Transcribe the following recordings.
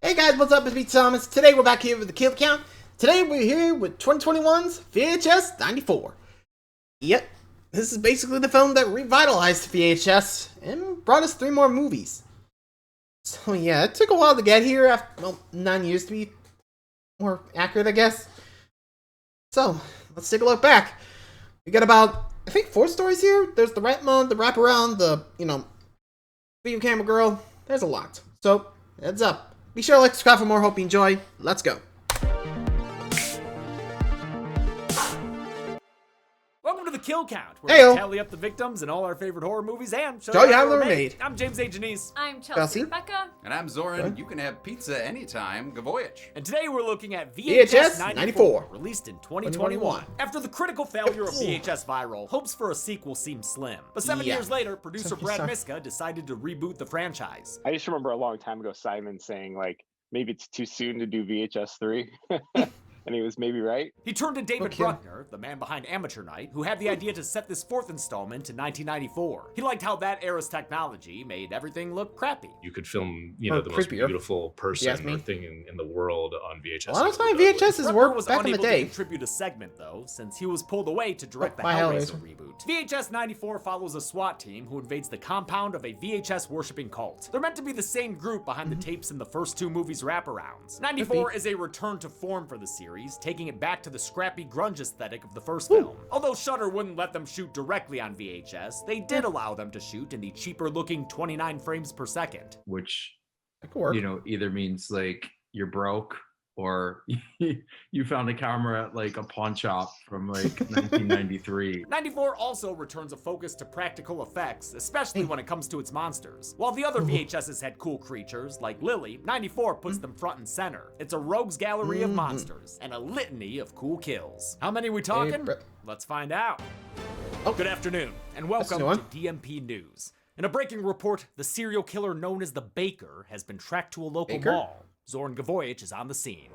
Hey guys, what's up? It's me, Thomas. Today we're back here with the kill count. Today we're here with 2021's VHS 94. Yep, this is basically the film that revitalized VHS and brought us 3 more movies. So yeah, it took a while to get here, after, well, 9 years to be more accurate, I guess. So, let's take a look back. We got about, I think, 4 stories here. There's the Ratma, the Wraparound, the, video camera girl. There's a lot. So, heads up. Be sure to like, subscribe for more. Hope you enjoy. Let's go. Welcome to the Kill Count, where we tally up the victims in all our favorite horror movies and show you how they were made. I'm James A. Janice. I'm Chelsea Rebecca. And I'm Zoran. You can have pizza anytime. Gavoyage. And today we're looking at VHS 94, released in 2021. After the critical failure of VHS Viral, hopes for a sequel seemed slim. But 7 years later, producer Brad Miska decided to reboot the franchise. I just remember a long time ago Simon saying, like, maybe it's too soon to do VHS 3. And he was maybe right. He turned to David Bruckner, the man behind Amateur Night, who had the idea to set this 4th installment in 1994. He liked how that era's technology made everything look crappy. You could film, the most beautiful person or thing in the world on VHS. A lot of time VHS's worked back in the day. To contribute a segment though, since he was pulled away to direct the Hellraiser reboot. VHS 94 follows a SWAT team who invades the compound of a VHS worshipping cult. They're meant to be the same group behind the tapes in the first 2 movies' wraparounds. 94 is a return to form for the series, taking it back to the scrappy grunge aesthetic of the first film. Although Shudder wouldn't let them shoot directly on VHS, they did allow them to shoot in the cheaper looking 29 frames per second. Which, either means like you're broke or you found a camera at like a pawn shop from like 1993. 94 also returns a focus to practical effects, especially when it comes to its monsters. While the other VHSs had cool creatures, like Lily, 94 puts them front and center. It's a rogues gallery of monsters, and a litany of cool kills. How many we talking? Let's find out. Good afternoon, and welcome to DMP News. In a breaking report, the serial killer known as the Baker has been tracked to a local mall. Zoran Gavoyage is on the scene.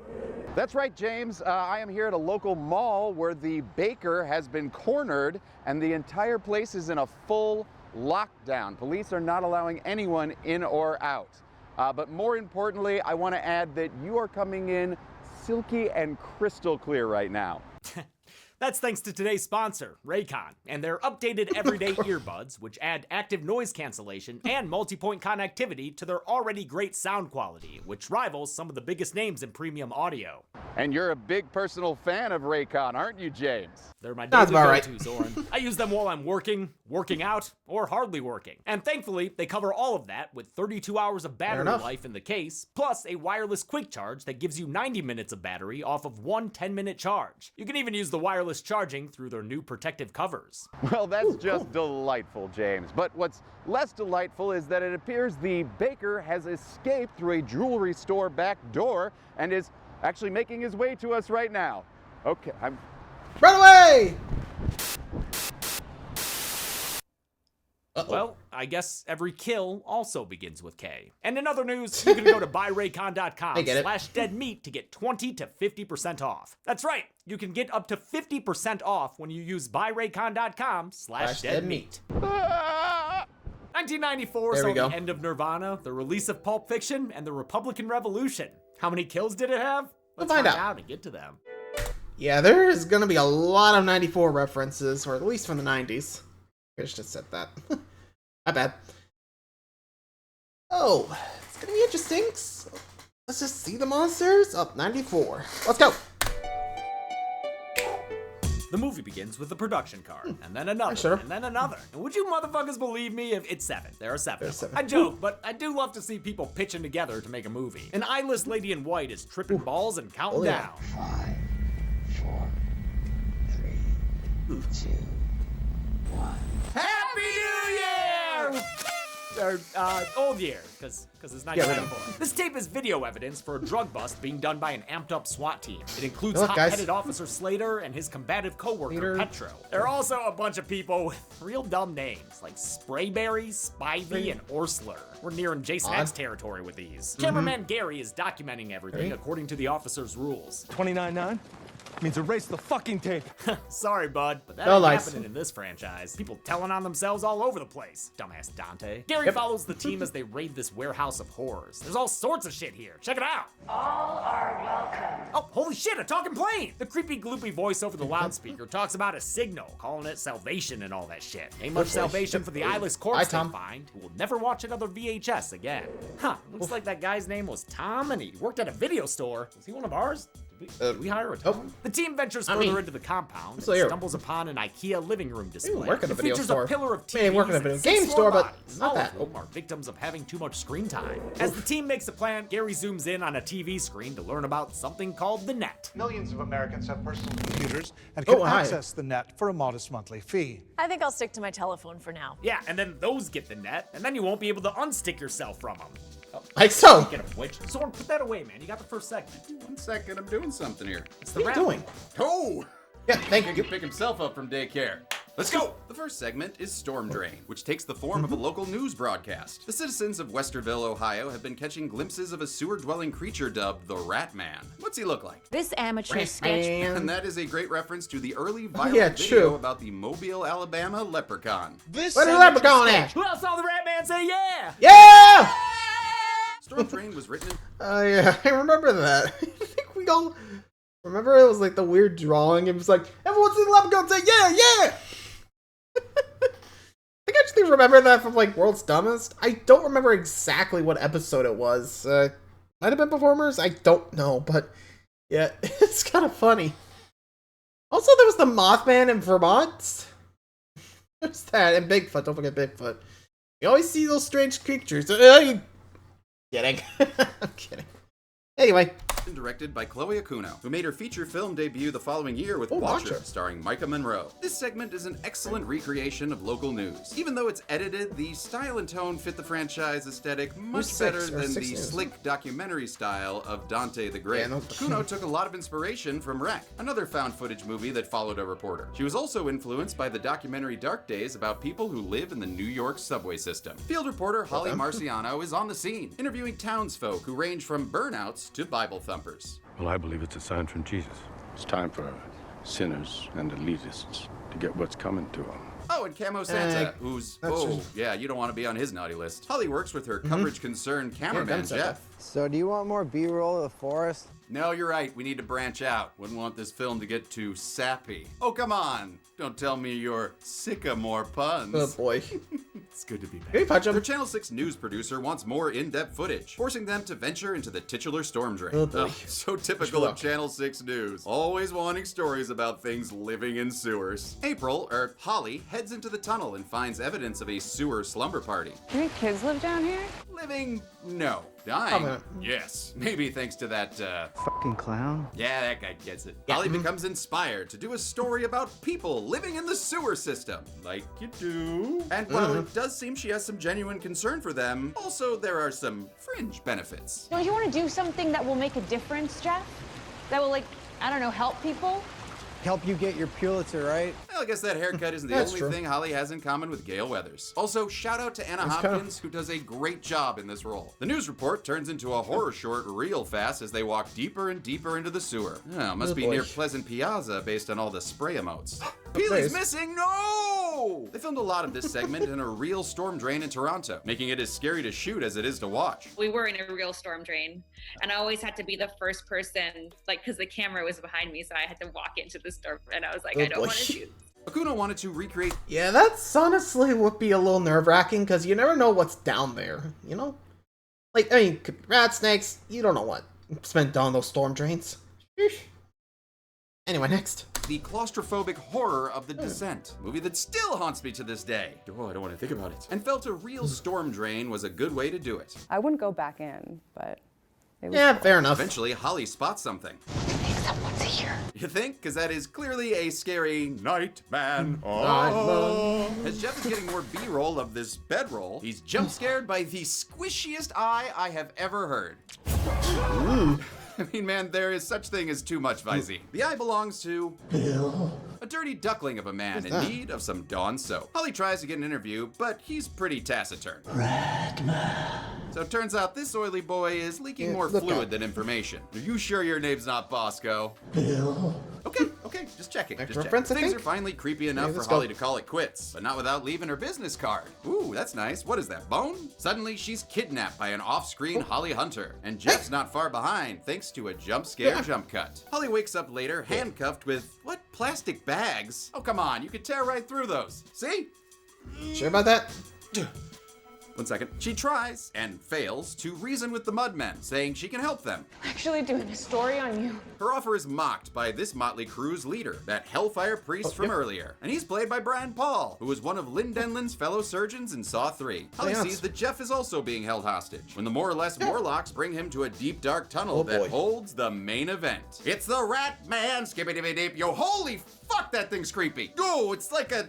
That's right, James. I am here at a local mall where the baker has been cornered and the entire place is in a full lockdown. Police are not allowing anyone in or out. But more importantly, I want to add that you are coming in silky and crystal clear right now. That's thanks to today's sponsor, Raycon, and their updated everyday earbuds, which add active noise cancellation and multi-point connectivity to their already great sound quality, which rivals some of the biggest names in premium audio. And you're a big personal fan of Raycon, aren't you, James? They're my daily go-to, Zoran. I use them while I'm working out, or hardly working. And thankfully, they cover all of that with 32 hours of battery life in the case, plus a wireless quick charge that gives you 90 minutes of battery off of one 10-minute charge. You can even use the wireless charging through their new protective covers. Well, that's just delightful, James. But what's less delightful is that it appears the baker has escaped through a jewelry store back door and is actually making his way to us right now. Okay, Run away! Well, I guess every kill also begins with K. And in other news, you can go to buyraycon.com/deadmeat to get 20 to 50% off. That's right, you can get up to 50% off when you use buyraycon.com/deadmeat. 1994 saw the end of Nirvana, the release of Pulp Fiction, and the Republican Revolution. How many kills did it have? Let's find out and get to them. Yeah, there is gonna be a lot of 94 references, or at least from the 90s. I should have said that. My bad. Oh, it's gonna be interesting. So let's just see the monsters. Up 94. Let's go. The movie begins with a production card, and then another, and then another. And would you motherfuckers believe me if it's 7? There are 7. I joke, but I do love to see people pitching together to make a movie. An eyeless lady in white is tripping balls and counting down. 5, 4, 3, 2, 1. Happy New Year! Or, old year, because it's 1994. This tape is video evidence for a drug bust being done by an amped-up SWAT team. It includes hot-headed Officer Slater and his combative co-worker, Petro. There are also a bunch of people with real dumb names, like Sprayberry, Spivey, and Orsler. We're nearing Jason X territory with these. Cameraman Gary is documenting everything according to the officer's rules. 29.9? means erase the fucking tape. Sorry, bud, but that No ain't lies. happening in this franchise. People telling on themselves all over the place. Dumbass Dante. Gary follows the team as they raid this warehouse of horrors. There's all sorts of shit here. Check it out. All are welcome. Oh, holy shit, a talking plane! The creepy, gloopy voice over the loudspeaker talks about a signal, calling it salvation and all that shit. Ain't much salvation for the eyeless corpse they find, who will never watch another VHS again. Huh, looks like that guy's name was Tom and he worked at a video store. Was he one of ours? Did we hire a Tom? The team ventures further into the compound and stumbles upon an IKEA living room display. Work at a video features store. a pillar of TVs Work at a video game store, but not that. All of whom are victims of having too much screen time. As the team makes a plan, Gary zooms in on a TV screen to learn about something called the net. Millions of Americans have personal computers and can access the net for a modest monthly fee. I think I'll stick to my telephone for now. Yeah, and then those get the net, and then you won't be able to unstick yourself from them. Like so. Speaking of which, Soren, put that away, man. You got the first segment. 1 second, I'm doing something here. It's the What are you doing? Oh! Yeah, thank He you. can pick himself up from daycare. Let's go! The first segment is Storm Drain, which takes the form of a local news broadcast. The citizens of Westerville, Ohio have been catching glimpses of a sewer-dwelling creature dubbed the Rat Man. What's he look like? This amateur sketch. And that is a great reference to the early viral Yeah, video true. about the Mobile, Alabama leprechaun. Where's the leprechaun at? Who else saw the Rat Man say yeah? Yeah! Storm Drain was written in... Oh yeah, I remember that. I think we all remember it was like the weird drawing. It was like, everyone see the leprechaun say yeah, yeah! I actually remember that from like World's Dumbest. I don't remember exactly what episode it was. Might have been Performers? I don't know, but yeah, it's kind of funny. Also, there was the Mothman in Vermont. There's that, and Bigfoot. Don't forget Bigfoot. You always see those strange creatures. Kidding. I'm kidding. Anyway. Directed by Chloe Akuno, who made her feature film debut the following year with Watcher, starring Micah Monroe. This segment is an excellent recreation of local news. Even though it's edited, the style and tone fit the franchise aesthetic much better than the slick documentary style of Dante the Great. Akuno took a lot of inspiration from Wreck, another found footage movie that followed a reporter. She was also influenced by the documentary Dark Days about people who live in the New York subway system. Field reporter Holly Marciano is on the scene, interviewing townsfolk who range from burnouts to Bible thumpers. Well, I believe it's a sign from Jesus. It's time for sinners and elitists to get what's coming to them. Oh, and Camo Santa, who's, yeah, you don't want to be on his naughty list. Holly works with her coverage-concerned cameraman, Jeff. So do you want more B-roll of the forest? No, you're right. We need to branch out. Wouldn't want this film to get too sappy. Oh, come on. Don't tell me you're sick of more puns. Oh, boy. It's good to be back. Hey, punch him. Their Channel 6 news producer wants more in-depth footage, forcing them to venture into the titular storm drain. Oh, so typical of Channel 6 news. Always wanting stories about things living in sewers. Holly heads into the tunnel and finds evidence of a sewer slumber party. Do any kids live down here? Living? No. Dying? Yes. Maybe thanks to that, Fucking clown. Yeah, that guy gets it. Holly becomes inspired to do a story about people living in the sewer system. Like you do. And while it does seem she has some genuine concern for them, also there are some fringe benefits. Don't you want to do something that will make a difference, Jeff? That will, like, I don't know, help people? Help you get your Pulitzer, right? Well, I guess that haircut isn't the only thing Holly has in common with Gale Weathers. Also, shout out to Anna Hopkins, who does a great job in this role. The news report turns into a horror short real fast as they walk deeper and deeper into the sewer. Oh, must be near Pleasant Piazza based on all the spray emotes. Peely's missing! No! They filmed a lot of this segment in a real storm drain in Toronto, making it as scary to shoot as it is to watch. We were in a real storm drain, and I always had to be the first person, like, because the camera was behind me, so I had to walk into the storm, and I was like, I don't want to shoot. Akuno wanted to recreate... Yeah, that's honestly would be a little nerve-wracking, because you never know what's down there, you know? Like, I mean, rat snakes, you don't know what spent down those storm drains. Anyway, next. The claustrophobic horror of The Descent, movie that still haunts me to this day. Oh, I don't want to think about it. And felt a real storm drain was a good way to do it. I wouldn't go back in, but it was cool. Fair enough. Eventually, Holly spots something. I think someone's here. You think? Because that is clearly a scary night man. As Jeff is getting more B-roll of this bedroll, he's jump scared by the squishiest eye I have ever heard. I mean, man, there is such thing as too much Visine. The eye belongs to... Bill A dirty duckling of a man in need of some Dawn soap. Holly tries to get an interview, but he's pretty taciturn. So it turns out this oily boy is leaking more fluid than information. Are you sure your name's not Bosco? Bill. Okay, just checking. Things are finally creepy enough for Holly to call it quits, but not without leaving her business card. Ooh, that's nice. What is that, bone? Suddenly, she's kidnapped by an off-screen Holly hunter, and Jeff's not far behind thanks to a jump scare jump cut. Holly wakes up later, handcuffed with, what, plastic bags? Oh, come on, you could tear right through those. See? Sure about that? 1 second. She tries and fails to reason with the Mudmen, saying she can help them. I'm actually doing a story on you. Her offer is mocked by this motley crew's leader, that Hellfire priest from earlier. And he's played by Brian Paul, who was one of Lynn Denlin's fellow surgeons in Saw 3. Holly sees that Jeff is also being held hostage, when the more or less Morlocks bring him to a deep dark tunnel that holds the main event. It's the Rat Man, skippity-dibby-deep. Yo, holy fuck, that thing's creepy. Oh, it's like a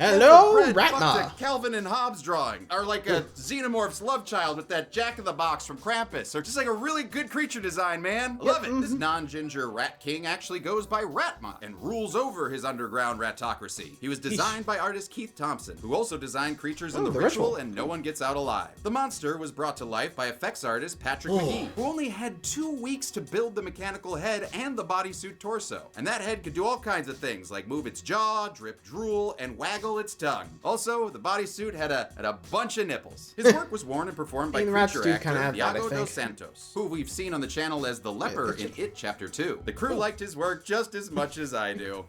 Calvin and Hobbes drawing, or like a Xenomorph's love child with that Jack in the Box from Krampus, or just like a really good creature design, man. I love it. This non-ginger rat king actually goes by Ratma and rules over his underground ratocracy. He was designed by artist Keith Thompson, who also designed creatures in The Ritual and No One Gets Out Alive. The monster was brought to life by effects artist Patrick McGee, who only had 2 weeks to build the mechanical head and the bodysuit torso. And that head could do all kinds of things, like move its jaw, drip drool, and waggle its tongue. Also, the bodysuit had a bunch of nipples. His work was worn and performed by creature actor Iago dos Santos, who we've seen on the channel as the leper in It Chapter 2. The crew liked his work just as much as I do.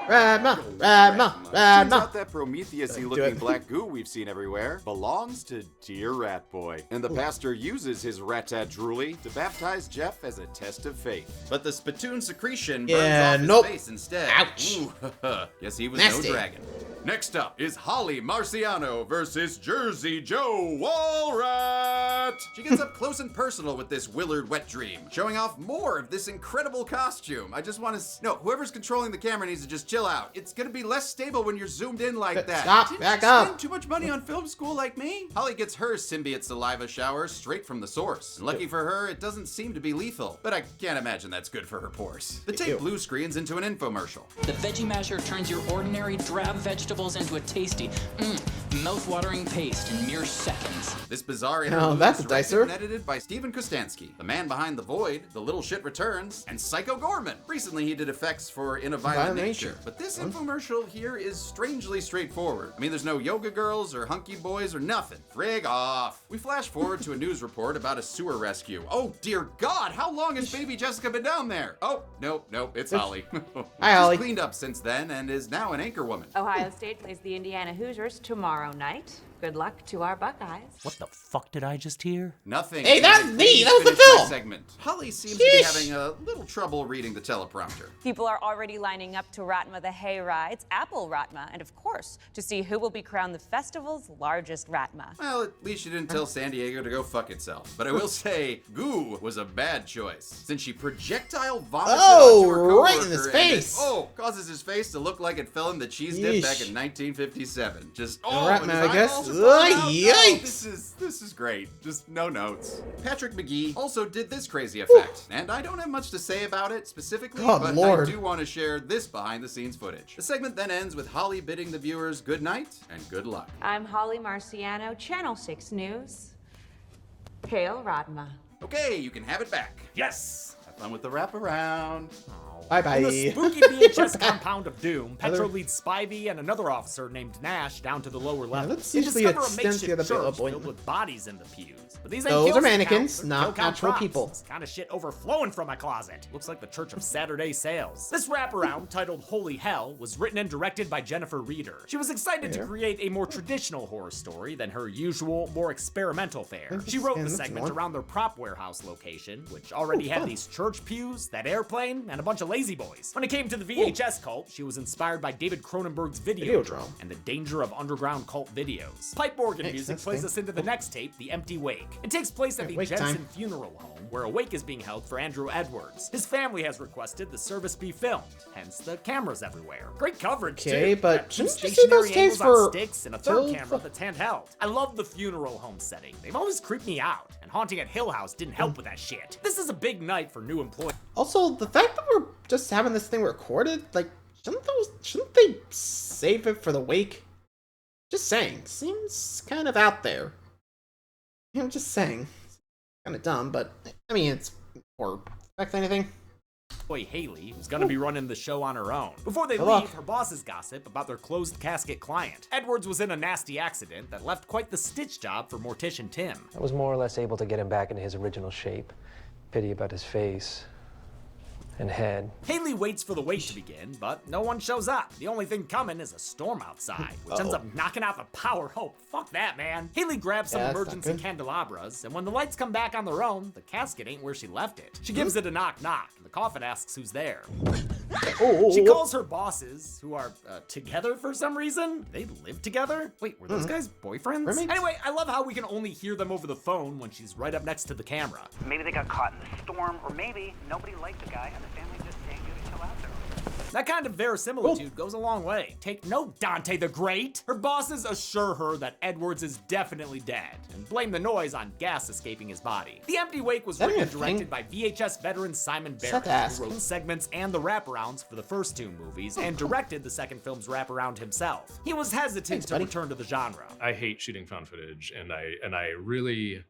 Turns out that Prometheus-y looking black goo we've seen everywhere belongs to Dear Rat Boy. And the pastor uses his ratat drooly to baptize Jeff as a test of faith. But the spittoon secretion burns off his face instead. Ouch. Guess he was no dragon. Next up is Holly Marciano versus Jersey Joe Walrat. She gets up close and personal with this Willard wet dream, showing off more of this incredible costume. I just want to... No, whoever's controlling the camera needs to just chill out. It's going to be less stable when you're zoomed in like that. Stop, back up. Spend too much money on film school like me? Holly gets her symbiote saliva shower straight from the source. And lucky for her, it doesn't seem to be lethal, but I can't imagine that's good for her pores. The tape blue screens into an infomercial. The Veggie Masher turns your ordinary drab vegetables into a tasty, mouth-watering paste in mere seconds. This bizarre interlude is directed and edited by Steven Kostansky, the man behind The Void, The Little Shit Returns, and Psycho Gorman. Recently, he did effects for In a Violent Nature. But this infomercial here is strangely straightforward. I mean, there's no yoga girls or hunky boys or nothing. Frig off. We flash forward to a news report about a sewer rescue. Oh, dear God, how long has baby Jessica been down there? Oh, nope, it's Holly. Hi, Holly. She's cleaned up since then and is now an anchor woman. Ohio State plays the Indiana Hoosiers tomorrow night. Good luck to our Buckeyes. What the fuck did I just hear? Nothing. Hey, that's me. That was the film. Segment. Holly seems to be having a little trouble reading the teleprompter. People are already lining up to Ratma the Hayrides, Apple Ratma, and of course, to see who will be crowned the festival's largest Ratma. Well, at least you didn't tell San Diego to go fuck itself. But I will say, Goo was a bad choice, since she projectile vomits onto her coworker right in his face. Causes his face to look like it fell in the cheese dip back in 1957. Just Ratma, I guess. Yikes! This is great. Just no notes. Patrick McGee also did this crazy effect, and I don't have much to say about it specifically, but I do want to share this behind-the-scenes footage. The segment then ends with Holly bidding the viewers good night and good luck. I'm Holly Marciano, Channel 6 News. Hail Ratma. Okay, you can have it back. Yes! Have fun with the wraparound. Bye-bye. In the spooky VHS compound of doom, Petro leads Spivey and another officer named Nash down to the lower levels. They discover a makeshift church filled with bodies in the pews. But these ain't Those are kill mannequins, counts, not kill count actual props. people. This kind of shit overflowing from my closet. Looks like the Church of Saturday Sales. This wraparound, titled Holy Hell, was written and directed by Jennifer Reeder. She was excited to create a more traditional horror story than her usual, more experimental fare. She wrote the segment around their prop warehouse location, which already had these church pews, that airplane, and a bunch of lazy boys. When it came to the VHS cult, she was inspired by David Cronenberg's Videodrome and the danger of underground cult videos. Pipe organ music plays us into the next tape, The Empty Wake. It takes place at the Jensen Funeral Home, where a wake is being held for Andrew Edwards. His family has requested the service be filmed, hence the cameras everywhere. Great coverage, too. But two shouldn't you see those stationary tapes angles on for sticks and a third camera that's handheld. I love the funeral home setting. They've always creeped me out, and Haunting at Hill House didn't help with that shit. This is a big night for new employees. Also, the fact that we're just having this thing recorded, like, Shouldn't they save it for the wake? Just saying. Seems kind of out there. I'm just saying. Kind of dumb, but I mean, it's more affect anything. Boy, Haley, who's gonna be running the show on her own. Before they leave, her bosses gossip about their closed casket client. Edwards was in a nasty accident that left quite the stitch job for mortician Tim. I was more or less able to get him back into his original shape. Pity about his face and head. Haley waits for the wake to begin, but no one shows up. The only thing coming is a storm outside, which ends up knocking out the power. Oh, fuck that, man. Haley grabs some emergency candelabras, and when the lights come back on their own, the casket ain't where she left it. She gives it a knock-knock, and the coffin asks who's there. She calls her bosses, who are together for some reason. They live together? Wait, were those guys boyfriends? Roommates? Anyway, I love how we can only hear them over the phone when she's right up next to the camera. Maybe they got caught in the storm, or maybe nobody liked the guy and the family just can't get each other out there. That kind of verisimilitude goes a long way. Take note, Dante the Great. Her bosses assure her that Edwards is definitely dead and blame the noise on gas escaping his body. The Empty Wake was written and directed by VHS veteran Simon Barrett, who wrote segments and the wraparounds for the first two movies and directed the second film's wraparound himself. He was hesitant to return to the genre. I hate shooting found footage, and I really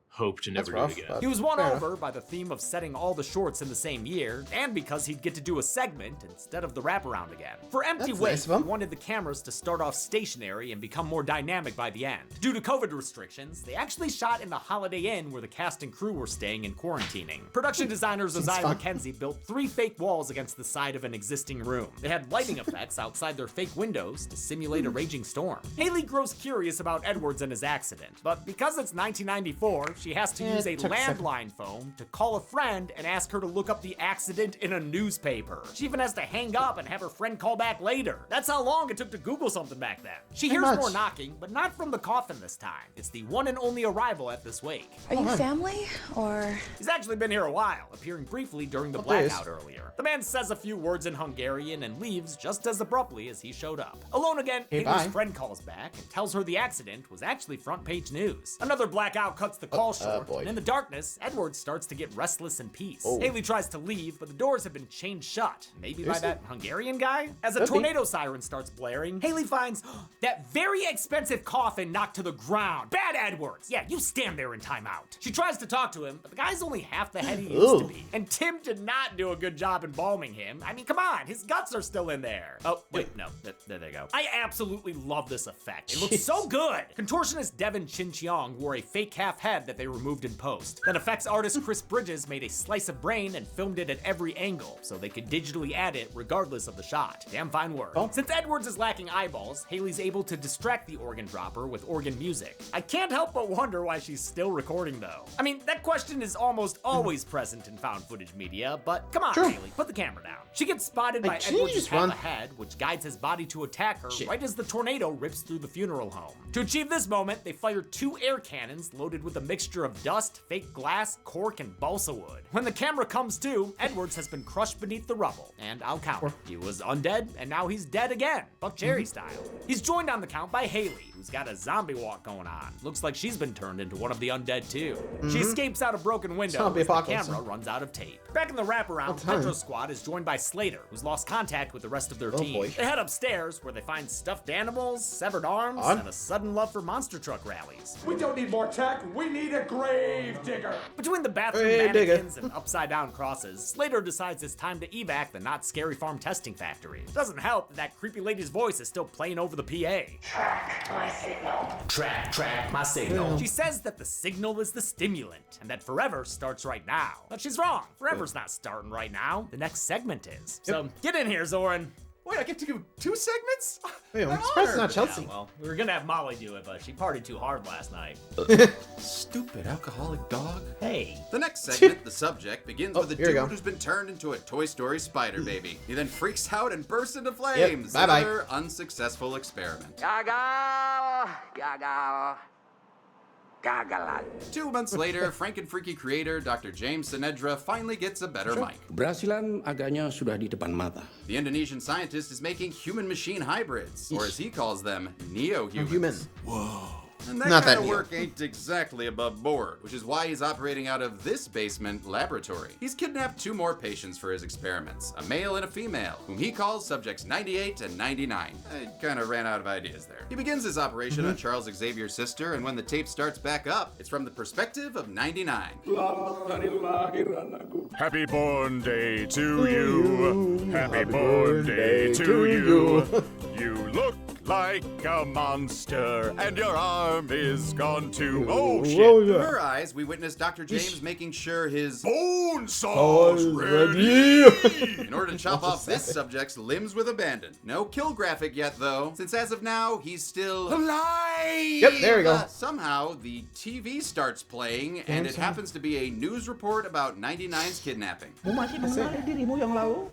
hope to never do it again. He was won over by the theme of setting all the shorts in the same year, and because he'd get to do a segment instead of the wraparound again. For Empty Wake, he wanted the cameras to start off stationary and become more dynamic by the end. Due to COVID restrictions, they actually shot in the Holiday Inn where the cast and crew were staying and quarantining. Production designer Josiah McKenzie built 3 fake walls against the side of an existing room. They had lighting effects outside their fake windows to simulate a raging storm. Haley grows curious about Edwards and his accident, but because it's 1994, she has to use a landline phone to call a friend and ask her to look up the accident in a newspaper. She even has to hang up and have her friend call back later. That's how long it took to Google something back then. She hears more knocking, but not from the coffin this time. It's the one and only arrival at this wake. Are you family, or? He's actually been here a while, appearing briefly during the blackout earlier. The man says a few words in Hungarian and leaves just as abruptly as he showed up. Alone again, Haley's friend calls back and tells her the accident was actually front page news. Another blackout cuts the call short, and in the darkness, Edwards starts to get restless in peace. Haley tries to leave, but the doors have been chained shut. Maybe by that Hungarian guy? As a tornado siren starts blaring, Haley finds that very expensive coffin knocked to the ground. Bad Edwards! Yeah, you stand there in timeout. She tries to talk to him, but the guy's only half the head he used to be. And Tim did not do a good job embalming him. I mean, come on, his guts are still in there. Oh, wait, no, there they go. I absolutely love this effect. It looks so good. Contortionist Devin Chin-Cheong wore a fake half head that they removed in post. Then effects artist Chris Bridges made a slice of brain and filmed it at every angle so they could digitally add it regardless of the shot. Damn fine work. Since Edwards is lacking eyeballs, Haley's able to distract the organ dropper with organ music. I can't help but wonder why she's still recording though. I mean, that question is almost always present in found footage media, but come on, Haley, put the camera down. She gets spotted by Edwards' half ahead, which guides his body to attack her right as the tornado rips through the funeral home. To achieve this moment, they fire 2 air cannons loaded with a mixture of dust, fake glass, cork, and balsa wood. When the camera comes to, Edwards has been crushed beneath the rubble, and I'll count. He was undead, and now he's dead again, Buck Cherry style. He's joined on the count by Haley, who's got a zombie walk going on. Looks like she's been turned into one of the undead too. She escapes out a broken window as the camera runs out of tape. Back in the wraparound, Petro Squad is joined by Slater, who's lost contact with the rest of their team. They head upstairs where they find stuffed animals, severed arms, and a sudden love for monster truck rallies. We don't need more tech, we need a grave digger. Between the bathroom mannequins and upside down crosses, Slater decides it's time to evac the Not Scary Farm testing factory. It doesn't help that creepy lady's voice is still playing over the PA. Track my signal. Track my signal. She says that the signal is the stimulant and that forever starts right now. But she's wrong. Forever's not starting right now. The next segment is. So get in here, Zoran. Wait, I get to do 2 segments? Wait, I'm surprised it's not Chelsea. Yeah, well, we were gonna have Molly do it, but she partied too hard last night. Stupid alcoholic dog. Hey. The next segment, the subject, begins with a dude who's been turned into a Toy Story spider baby. He then freaks out and bursts into flames. Another unsuccessful experiment. Gaga, gaga. 2 months later, Frankenfreaky creator Dr. James Sinedra finally gets a better mic. Keberhasilan agaknya sudah di depan mata. The Indonesian scientist is making human-machine hybrids, or as he calls them, neo-humans. Whoa. And that kind of work ain't exactly above board, which is why he's operating out of this basement laboratory. He's kidnapped 2 more patients for his experiments, a male and a female, whom he calls subjects 98 and 99. I kind of ran out of ideas there. He begins his operation on Charles Xavier's sister, and when the tape starts back up, it's from the perspective of 99. Happy born day to you. Happy born day to you. You look like a monster, and your arm is gone too. Oh shit! In her eyes, we witness Dr. James making sure his bone saw's ready in order to chop off this subject's limbs with abandon. No kill graphic yet, though, since as of now, he's still alive! Yep, there we go. Somehow, the TV starts playing, and it happens to be a news report about 99's kidnapping.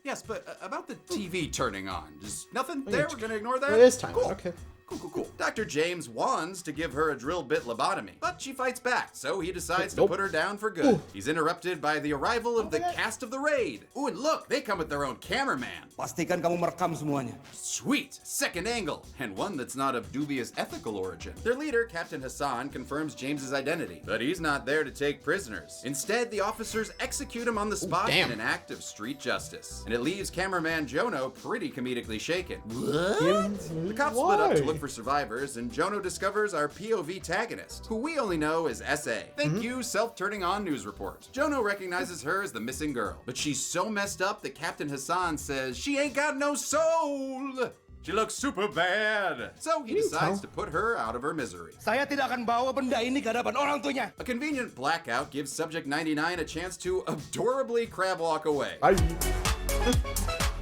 Yes, but about the TV turning on. Just nothing there? We're gonna ignore that? It is time. Cool. Okay. Cool. Dr. James wants to give her a drill bit lobotomy, but she fights back, so he decides to put her down for good. He's interrupted by the arrival of the cast of The Raid. Ooh, and look, they come with their own cameraman. Pastikan kamu merekam semuanya. Sweet, second angle, and one that's not of dubious ethical origin. Their leader, Captain Hassan, confirms James's identity, but he's not there to take prisoners. Instead, the officers execute him on the spot in an act of street justice, and it leaves cameraman Jono pretty comedically shaken. What? The cops split up to look for survivors, and Jono discovers our POV antagonist, who we only know as S.A. Thank you, self-turning on news report. Jono recognizes her as the missing girl, but she's so messed up that Captain Hassan says she ain't got no soul. She looks super bad. So he decides to put her out of her misery. Saya tidak akan bawa benda ini ke hadapan orang tuanya. A convenient blackout gives Subject 99 a chance to adorably crab walk away.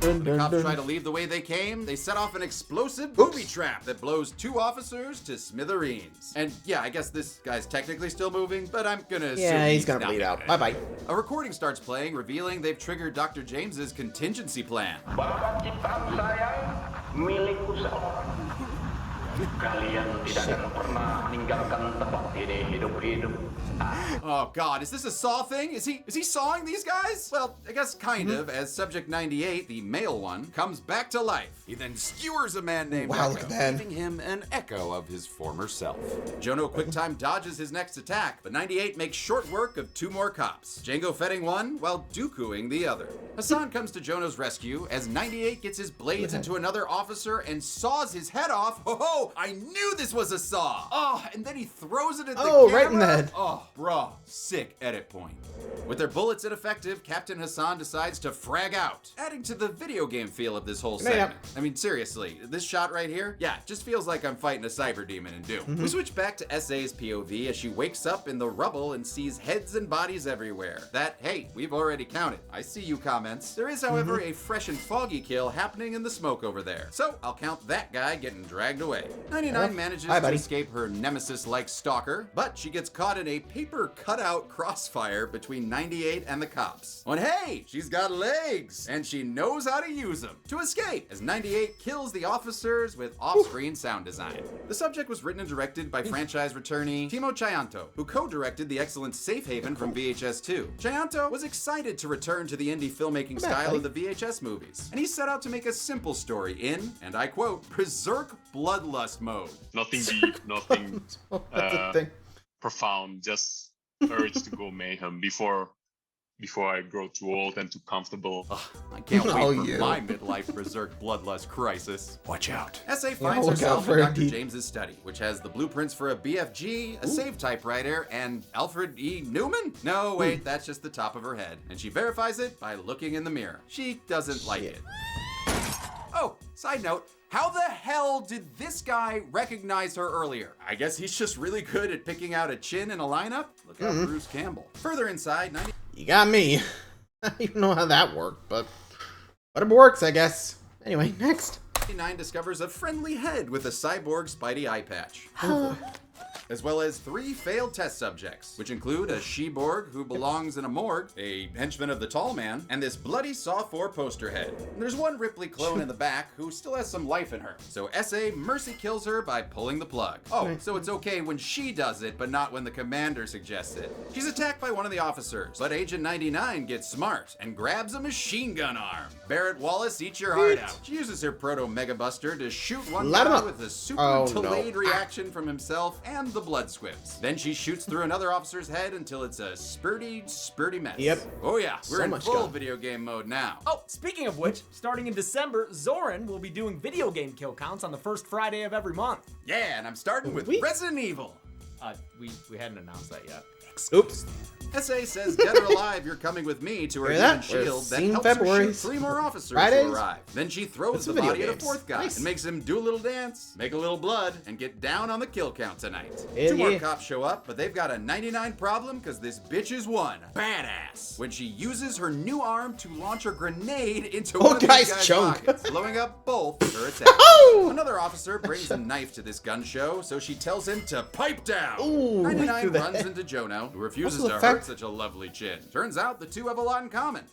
The cops try to leave the way they came. They set off an explosive booby trap that blows 2 officers to smithereens. And yeah, I guess this guy's technically still moving, but I'm gonna assume he's gonna bleed out. Bye-bye. A recording starts playing, revealing they've triggered Dr. James's contingency plan. Oh god, is this a Saw thing? Is he sawing these guys? Well, I guess kind of, as Subject 98, the male one, comes back to life. He then skewers a man named Echo, giving him an echo of his former self. Jono QuickTime dodges his next attack, but 98 makes short work of 2 more cops, Django fetting one while Dookuing the other. Hassan comes to Jono's rescue as 98 gets his blades into another officer and saws his head off. Oh, I knew this was a saw! Oh, and then he throws it at the camera. Right in the head. Oh, bro, sick edit point. With their bullets ineffective, Captain Hassan decides to frag out, adding to the video game feel of this whole segment. I mean, seriously, this shot right here, yeah, just feels like I'm fighting a cyber demon in Doom. We switch back to S.A.'s POV as she wakes up in the rubble and sees heads and bodies everywhere. That, hey, we've already counted. I see you comments. There is, however, a fresh and foggy kill happening in the smoke over there. So I'll count that guy getting dragged away. 99 manages to escape her nemesis-like stalker, but she gets caught in a paper cutout crossfire between 98 and the cops. And hey, she's got legs, and she knows how to use them to escape as 98 kills the officers with off-screen sound design. The subject was written and directed by franchise returnee Timo Chayanto, who co-directed the excellent Safe Haven from VHS 2. Chayanto was excited to return to the indie filmmaking style of the VHS movies, and he set out to make a simple story in, and I quote, berserk bloodlust mode. Nothing deep, nothing profound, just urge to go mayhem before I grow too old and too comfortable. I can't wait for my midlife berserk bloodlust crisis. Watch out. S.A. finds herself in Dr. James's study, which has the blueprints for a BFG, a save typewriter, and Alfred E. Newman? No, wait, that's just the top of her head. And she verifies it by looking in the mirror. She doesn't like it. Oh, side note, how the hell did this guy recognize her earlier? I guess he's just really good at picking out a chin in a lineup. Look out, Bruce Campbell. Further inside, you got me. I don't even know how that worked, but whatever works, I guess. Anyway, next. 99 discovers a friendly head with a cyborg Spidey eye patch. As well as 3 failed test subjects, which include a she-borg who belongs in a morgue, a henchman of the Tall Man, and this bloody Saw 4 poster head. And there's one Ripley clone in the back who still has some life in her, so S.A. mercy kills her by pulling the plug. Oh, so it's okay when she does it, but not when the commander suggests it. She's attacked by one of the officers, but Agent 99 gets smart and grabs a machine gun arm. Barrett Wallace, eat your heart out. She uses her proto-Mega Buster to shoot one guy with a super delayed reaction from himself and the the blood squibs. Then she shoots through another officer's head until it's a spurty mess. Yep. Oh yeah, we're So in much full gun. video game mode now. Oh, speaking of which, starting in December, Zoran will be doing video game kill counts on the first Friday of every month. Yeah, and I'm starting with Resident Evil. We hadn't announced that yet. Oops. SA says, dead or alive, you're coming with me to her Hear human that? shield that We're helps seeing her shoot 3 more officers Fridays? to arrive. Then she throws It's the video body at a games. 4th guy Nice. and makes him do a little dance, make a little blood, and get down on the kill count tonight. Hell 2 more yeah. cops show up, but they've got a 99 problem because this bitch is one badass when she uses her new arm to launch a grenade into one of these guys' pockets, blowing up both her attacks. Another officer brings a knife to this gun show, so she tells him to pipe down. Ooh, right 99 through the runs head. into Jono, who refuses Also to the hurt fact- such a lovely chin. Turns out the two have a lot in common.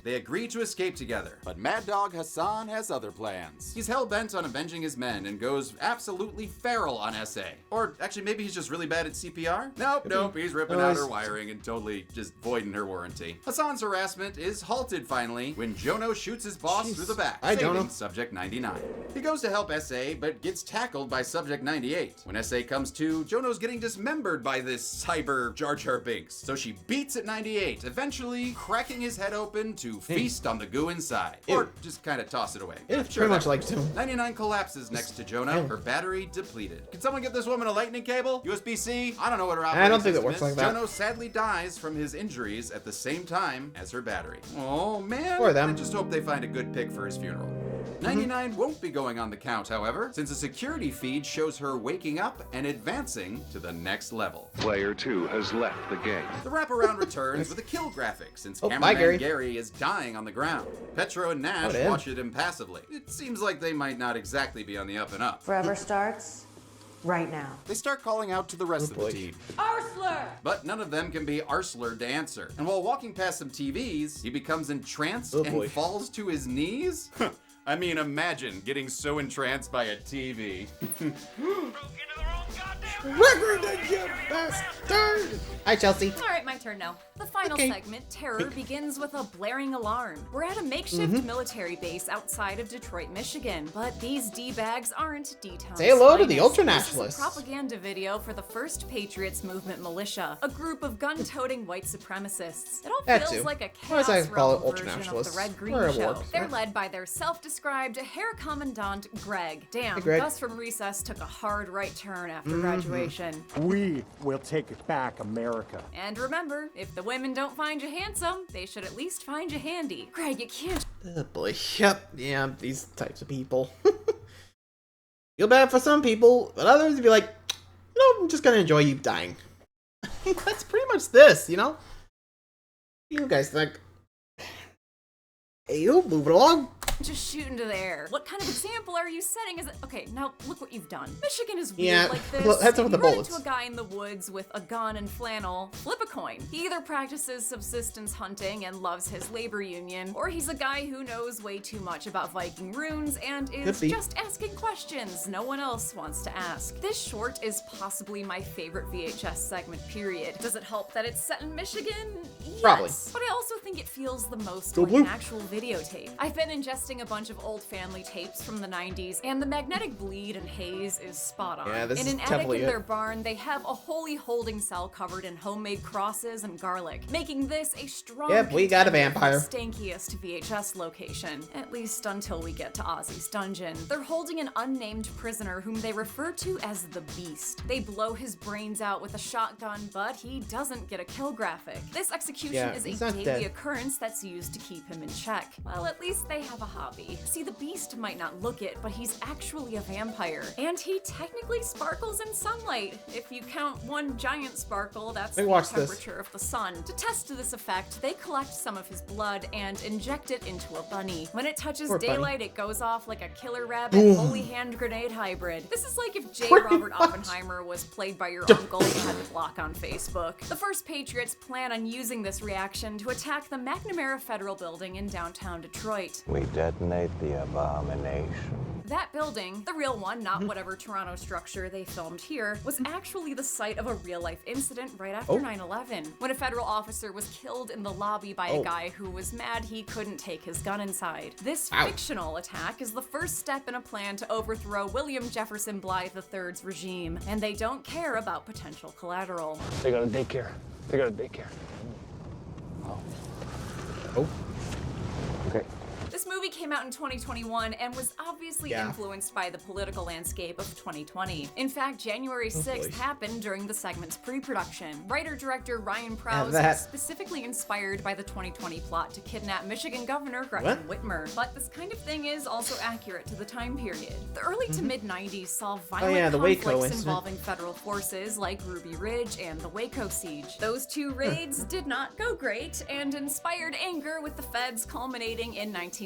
They agree to escape together, but Mad Dog Hassan has other plans. He's hell-bent on avenging his men and goes absolutely feral on SA. Or actually, maybe he's just really bad at CPR? Nope, he's ripping out her wiring and totally just voiding her warranty. Hassan's harassment is halted finally when Jono shoots his boss through the back, Hi, saving Jono. Subject 99. He goes to help SA, but gets tackled by Subject 98. When SA comes to, Jono's getting dismembered by this cyber Jar Jar Binks. So she beats at 98, eventually cracking his head open to feast on the goo inside. Or just kind of toss it away. It's pretty much like to. 99 collapses next to Jono, her battery depleted. Can someone get this woman a lightning cable? USB-C? I don't know what her I don't think operating that works system like is. that. Jono sadly dies from his injuries at the same time as her battery. Oh man, Or them. I just hope they find a good pick for his funeral. 99 won't be going on the count, however, since a security feed shows her waking up and advancing to the next level. Player 2 has left the game. The wraparound returns with a kill graphic since Oh, bye, cameraman Gary. Gary is dying on the ground. Petro and Nash damn. watch it impassively. It seems like they might not exactly be on the up and up. Forever starts right now. They start calling out to the rest of the team. Arsler! But none of them can be Arsler to answer. And while walking past some TVs, he becomes entranced and falls to his knees? I mean, imagine getting so entranced by a TV. Hi, Chelsea. All right, my turn now. The final segment, Terror, begins with a blaring alarm. We're at a makeshift military base outside of Detroit, Michigan, but these D-bags aren't D-Town's Say hello to the finest. ultranationalists. This is a propaganda video for the First Patriots Movement militia, a group of gun-toting white supremacists. It all That feels too. like a Why does I chaos call it realm version of the ultranationalists? Red Green Or a Show. war. They're led by their self-described Herr Commandant Greg. Damn, Hey, Greg. Gus from Recess took a hard right turn after graduation. We will take it back, America. And remember, if the women don't find you handsome, they should at least find you handy. Greg, you can't. Oh boy. Yep. Yeah, these types of people. Feel bad for some people, but others would be like, you know, I'm just gonna enjoy you dying. That's pretty much this, you know? You guys think. Hey, you move it along. Just shoot into the air. What kind of example are you setting? Is it okay? Now look what you've done. Michigan is weird Yeah, like this. well, heads up with You the run bullets. into a guy in the woods with a gun and flannel. Flip a coin. He either practices subsistence hunting and loves his labor union, or he's a guy who knows way too much about Viking runes and is Could be. just asking questions no one else wants to ask. This short is possibly my favorite VHS segment. Period. Does it help that it's set in Michigan? Yes. Probably. But I also think it feels the most Go like blue. an actual videotape. I've been ingesting a bunch of old family tapes from the 90s, and the magnetic bleed and haze is spot on. Yeah, this in is an attic definitely in it. their barn, they have a holy holding cell covered in homemade crosses and garlic, making this a strong Yep, we got a contender for vampire. the stankiest VHS location, at least until we get to Ozzy's dungeon. They're holding an unnamed prisoner whom they refer to as the Beast. They blow his brains out with a shotgun, but he doesn't get a kill graphic. This execution Yeah, is he's a not daily dead. occurrence that's used to keep him in check. Well, at least they have a hobby. See, the Beast might not look it, but he's actually a vampire. And he technically sparkles in sunlight. If you count one giant sparkle, that's Hey, the watch this. temperature of the sun. To test this effect, they collect some of his blood and inject it into a bunny. When it touches Poor bunny. daylight, it goes off like a killer rabbit Boom. holy hand grenade hybrid. This is like if J. Pretty Robert much. Oppenheimer was played by your uncle you had to block on Facebook. The First Patriots plan on using this reaction to attack the McNamara Federal Building in downtown Detroit. We detonate the abomination. That building, the real one, not whatever Toronto structure they filmed here, was actually the site of a real-life incident right after 9/11, when a federal officer was killed in the lobby by a guy who was mad he couldn't take his gun inside. This fictional attack is the first step in a plan to overthrow William Jefferson Blythe III's regime, and they don't care about potential collateral. They got a daycare. They got a daycare. Oh. Okay. This movie came out in 2021 and was obviously influenced by the political landscape of 2020. In fact, January 6th happened during the segment's pre-production. Writer-director Ryan Prowse was specifically inspired by the 2020 plot to kidnap Michigan Governor Gretchen Whitmer. But this kind of thing is also accurate to the time period. The early to mid-90s saw violent conflicts involving federal forces like Ruby Ridge and the Waco siege. Those two raids did not go great and inspired anger with the feds, culminating in 1995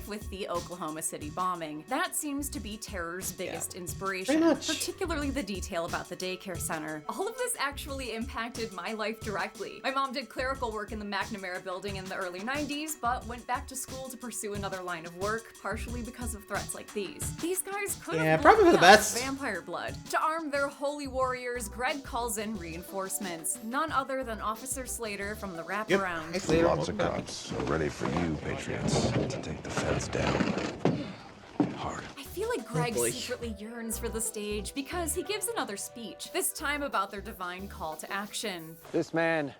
with the Oklahoma City bombing. That seems to be terror's biggest inspiration, particularly the detail about the daycare center. All of this actually impacted my life directly. My mom did clerical work in the McNamara building in the early 90s, but went back to school to pursue another line of work, partially because of threats like these. These guys could have probably for the best. Vampire blood. To arm their holy warriors, Greg calls in reinforcements. None other than Officer Slater from the Wraparound. Lots of cops are ready for you, Patriots, to take the feds down. Hard. I feel like Greg secretly yearns for the stage because he gives another speech, this time about their divine call to action. This man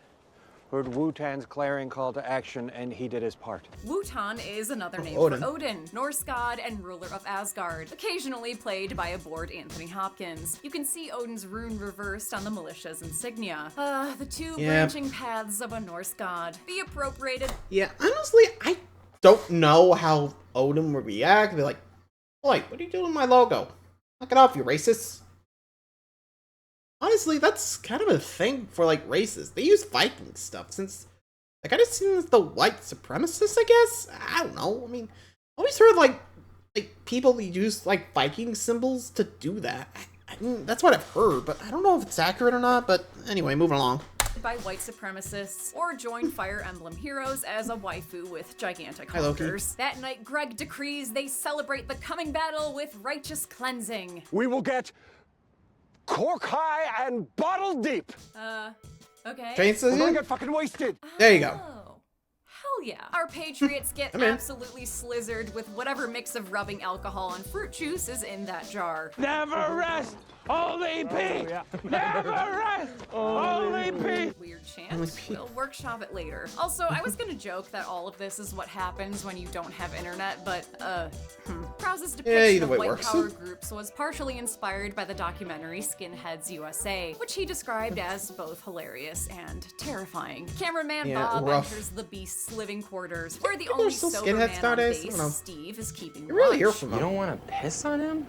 heard Wutan's clarion call to action, and he did his part. Wutan is another name for Odin, Norse god and ruler of Asgard, occasionally played by a bored Anthony Hopkins. You can see Odin's rune reversed on the militia's insignia. The two branching paths of a Norse god. The appropriated. Yeah, honestly, I don't know how Odin would react. Be like, what are you doing with my logo? Knock it off, you racists. Honestly, that's kind of a thing for, like, races. They use Viking stuff since, like, I just seen as the white supremacists, I guess? I don't know. I mean, I always heard, like people use, like, Viking symbols to do that. I mean, that's what I've heard, but I don't know if it's accurate or not. But anyway, moving along. By white supremacists, or join Fire Emblem heroes as a waifu with gigantic honkers. That night, Greg decrees they celebrate the coming battle with righteous cleansing. We will get cork high and bottle deep. Okay. We're gonna get fucking wasted. There you go. Hell yeah. Our Patriots get absolutely slizzard with whatever mix of rubbing alcohol and fruit juice is in that jar. Never rest, only peace. Never rest, only peace. Weird chant. We'll workshop it later. Also, I was gonna joke that all of this is what happens when you don't have internet, but Prowse's depiction of white power groups was partially inspired by the documentary Skinheads USA, which he described as both hilarious and terrifying. Cameraman Bob enters the Beast's living quarters, where the only sober man on base, Steve, is keeping watch. You don't want to piss on him?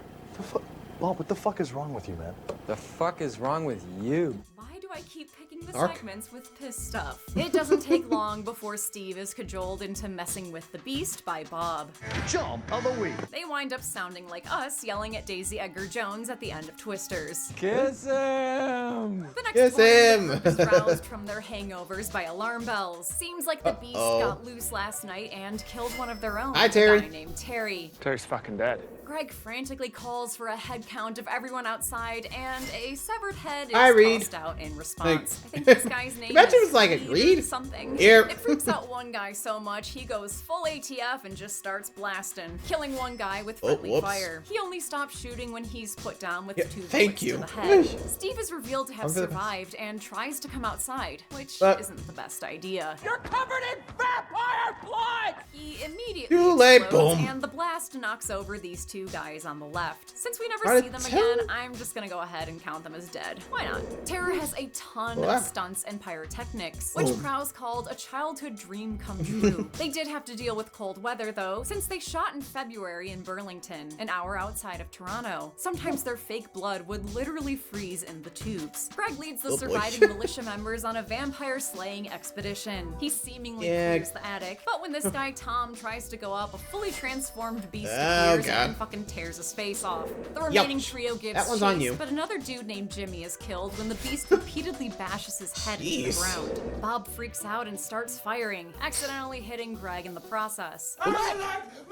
Well, what the fuck is wrong with you, man? The fuck is wrong with you? Why do I keep picking the segments with piss stuff? It doesn't take long before Steve is cajoled into messing with the Beast by Bob. Jump of the week. They wind up sounding like us yelling at Daisy Edgar Jones at the end of Twisters. Kiss him! The next morning, the group is roused from their hangovers by alarm bells. Seems like the Beast got loose last night and killed one of their own, Hi, Terry. a guy named Terry. Terry's fucking dead. Greg frantically calls for a head count of everyone outside, and a severed head is tossed out in response. I think this guy's name is agreed something. Here. It freaks out one guy so much he goes full ATF and just starts blasting, killing one guy with friendly fire. He only stops shooting when he's put down with 2 bullets to the head. Steve is revealed to have survived and tries to come outside, which isn't the best idea. You're covered in vampire blood! He immediately explodes, and the blast knocks over these 2 guys on the left. Since we never see them again, I'm just gonna go ahead and count them as dead. Why not? Terror has a ton of stunts and pyrotechnics, which Prowse called a childhood dream come true. They did have to deal with cold weather though, since they shot in February in Burlington, an hour outside of Toronto. Sometimes their fake blood would literally freeze in the tubes. Greg leads the surviving militia members on a vampire slaying expedition. He seemingly clears the attic, but when this guy Tom tries to go up, a fully transformed Beast appears and fucking tears his face off. The remaining trio gives chase, but another dude named Jimmy is killed when the Beast repeatedly bashes his head into the ground. Bob freaks out and starts firing, accidentally hitting Greg in the process.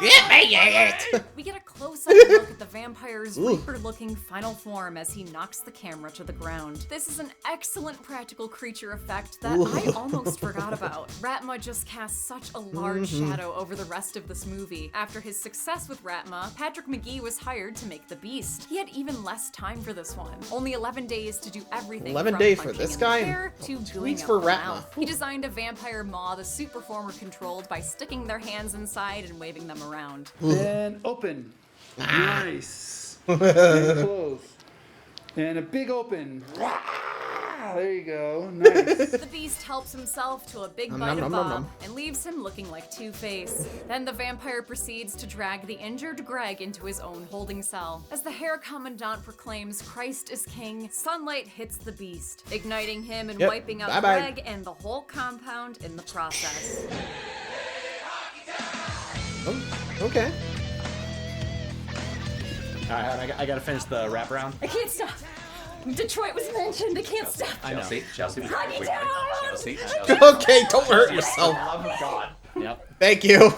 We get a close second look at the vampire's Reaper-looking final form as he knocks the camera to the ground. This is an excellent practical creature effect that I almost forgot about. Ratma just casts such a large shadow over the rest of this movie. After his success with Ratma, Patrick McGee was hired to make the Beast. He had even less time for this one. Only 11 days to do everything 11 from days for punching this in the guy? hair to 2 gooing weeks up for the Ratma. mouth. He designed a vampire maw the Superformer controlled by sticking their hands inside and waving them around. And open. Nice. And close. And a big open. There you go. Nice. The Beast helps himself to a big bite of Bob and leaves him looking like Two-Face. Then the vampire proceeds to drag the injured Greg into his own holding cell. As the Hair Commandant proclaims Christ is King, sunlight hits the Beast, igniting him and wiping out Greg and the whole compound in the process. Oh, okay. Alright, I gotta finish the wraparound. I can't stop. Detroit was mentioned. I can't stop. I know. Chelsea. Okay, don't hurt yourself. Love of God. Yep. Thank you.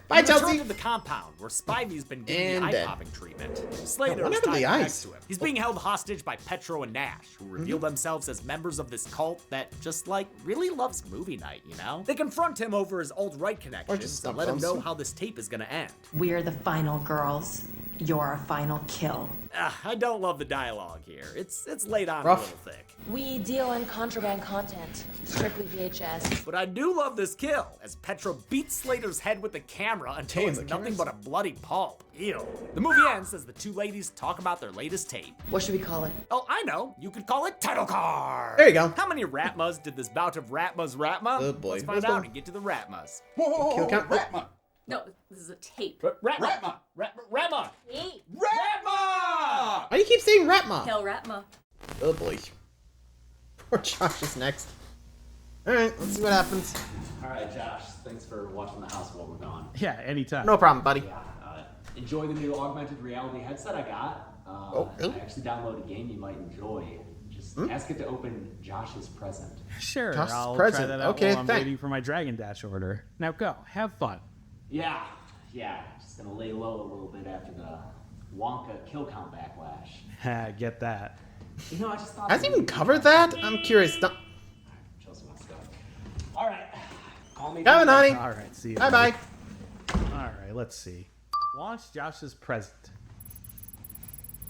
Bye, Chelsea. The compound where Spivey's been getting the eye-popping treatment. Slater is tied next to him. He's being held hostage by Petro and Nash, who reveal themselves as members of this cult that just really loves movie night. You know? They confront him over his alt-right connections and let him know how this tape is gonna end. We're the final girls. You're our final kill. I don't love the dialogue here. It's laid on a little thick. We deal in contraband content, strictly VHS. But I do love this kill, as Petra beats Slater's head with the camera until it's nothing but a bloody pulp. Ew. The movie ends as the two ladies talk about their latest tape. What should we call it? Oh, I know. You could call it Title Card. There you go. How many Ratmas did this bout of Ratmas Ratma? Oh boy. Let's find out and get to the Ratmas. Kill count. Ratma. No, this is a tape. Ratma. Ratma. Tape. Ratma! Why do you keep saying Ratma? Kill Ratma. Oh boy. Poor Josh is next. Alright, let's see what happens. Alright, Josh. Thanks for watching the house while we're gone. Yeah, anytime. No problem, buddy. Enjoy the new augmented reality headset I got. I actually downloaded a game you might enjoy. Just ask it to open Josh's present. Sure, Josh's I'll present. try that out Okay, while I'm waiting for my Dragon Dash order. Now go, have fun. Yeah. Just gonna lay low a little bit after the Wonka kill count backlash. Get that. You know, I just thought. Has he even covered that? I'm curious. No. Chelsea wants to go. All right. Call me. Coming, honey. All right, see you. Bye bye. All right, let's see. Launch Josh's present.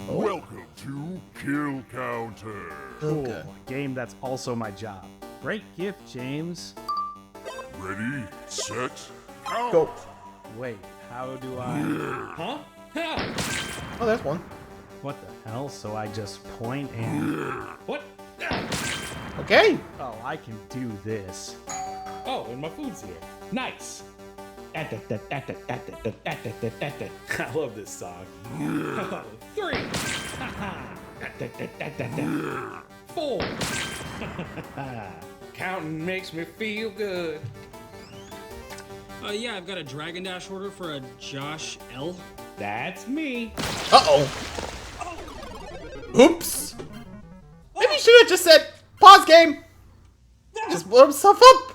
Welcome to Kill Counter. Cool. Game that's also my job. Great gift, James. Ready, set, count. Go. Wait, how do I... Huh? Oh, there's one. What the hell? So I just point and... What? Okay. Oh, I can do this. Oh, and my food's here. Nice. I love this song. 3. 4. Counting makes me feel good. Yeah, I've got a Dragon Dash order for a Josh L. That's me. Uh-oh. Oops. Maybe you should have just said, pause game. Just blow himself up.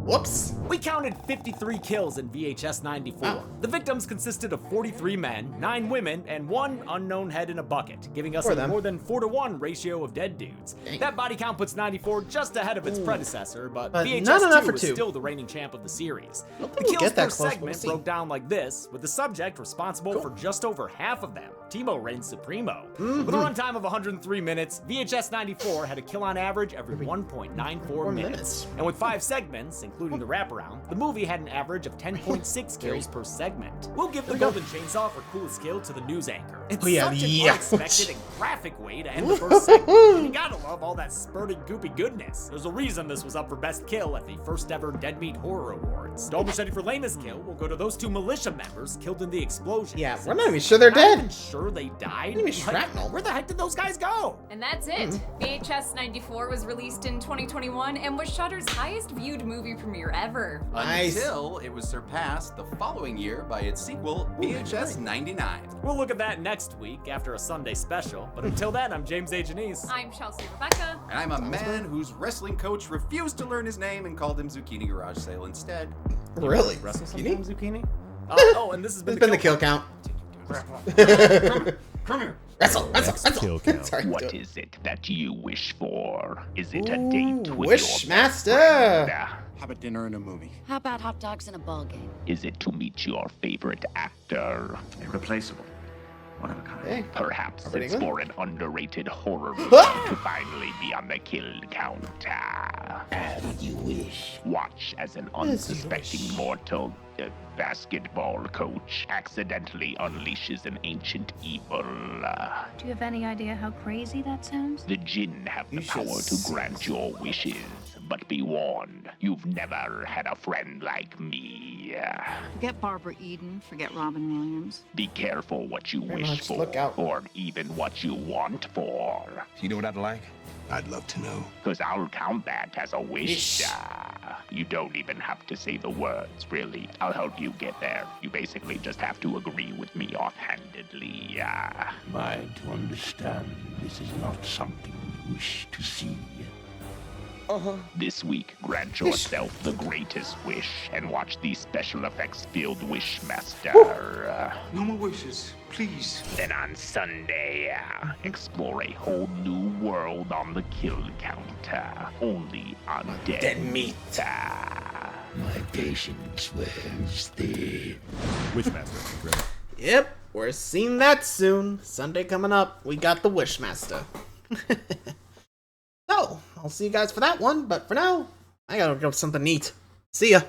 Whoops. We counted 53 kills in VHS 94. The victims consisted of 43 men, 9 women, and 1 unknown head in a bucket, giving us a more than 4-to-1 ratio of dead dudes. Dang. That body count puts 94 just ahead of its predecessor, but VHS not enough 2 for is 2. still the reigning champ of the series. The we'll kills get that per close, but segment we'll see. broke down like this, with the subject responsible for just over half of them. Timo reigns supremo. With a runtime of 103 minutes, VHS 94 had a kill on average every 1.94 minutes. And with 5 segments, including the wraparound, the movie had an average of 10.6 kills per segment. We'll give the Golden Chainsaw for coolest kill to the news anchor. It's such an unexpected and graphic way to end the first segment. You gotta love all that spurting goopy goodness. There's a reason this was up for best kill at the first ever Dead Meat Horror Awards. Dole Machete for lamest kill will go to those 2 militia members killed in the explosion. Yeah, we're not even sure they're dead. sure they died? What do you mean shrapnel? Where the heck did those guys go? And that's it. VHS 94 was released in 2021 and was Shudder's highest viewed movie premiere ever. Until it was surpassed the following year by its sequel, VHS 99. We'll look at that next week after a Sunday special, but until then, I'm James A. Janice. I'm Chelsea Rebecca. And I'm a man whose wrestling coach refused to learn his name and called him Zucchini Garage Sale instead. Really? Wrestle sometimes, Zucchini? Oh, and this has been the kill count. Come here. Wrestle. Kill count. Sorry, What is it that you wish for? Is it a date with Wishmaster. your friend? How about dinner and a movie? How about hot dogs and a ball game? Is it to meet your favorite actor? Irreplaceable. One of a kind. Hey. Perhaps Pretty it's good. for an underrated horror movie to finally be on the kill count. As you wish. Watch as an unsuspecting mortal basketball coach accidentally unleashes an ancient evil. Do you have any idea how crazy that sounds? The Jinn have the power to grant your wishes, but be warned, you've never had a friend like me. Forget Barbara Eden, forget Robin Williams. Be careful what you Very wish much. for, Look out. or even what you want for. You know what I'd like? I'd love to know. Because I'll count that as a wish. You don't even have to say the words, really. I'll help you get there. You basically just have to agree with me offhandedly. Am I to understand this is not something you wish to see? This week, grant yourself the greatest wish and watch the special effects-filled Wishmaster. No more wishes, please. Then on Sunday, explore a whole new world on the kill counter. Only on Dead Meat. My patience wears thin. Wishmaster. Great. Yep, we're seeing that soon. Sunday coming up, we got the Wishmaster. So, I'll see you guys for that one, but for now, I gotta go something neat. See ya.